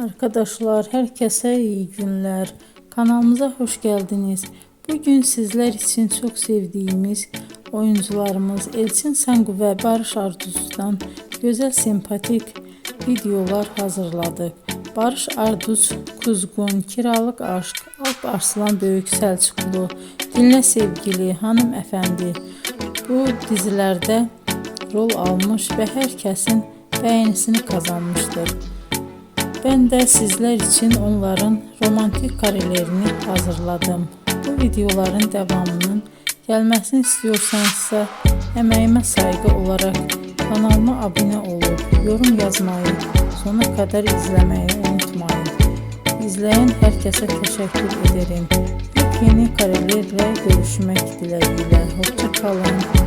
Arkadaşlar, herkese iyi günler. Kanalımıza hoş geldiniz. Bugün sizler için çok sevdiğimiz oyuncularımız Elçin Sangu ve Barış Arduç'dan güzel sempatik videolar hazırladık. Barış Arduç, Kuzgun, Kiralık Aşk, Alp Arslan Böyük Selçuklu, Dinle Sevgili, Hanımefendi bu dizilerde rol almış ve herkesin beğenisini kazanmıştır. Ben de sizler için onların romantik karelerini hazırladım. Bu videoların devamının gelmesini istiyorsanızsa emeğime saygı olarak kanalıma abone olup yorum yazmayı, sona kadar izlemeyi unutmayın. İzleyen herkese teşekkür ederim. Yeni karelerle görüşmek dileğiyle. Hoşça kalın.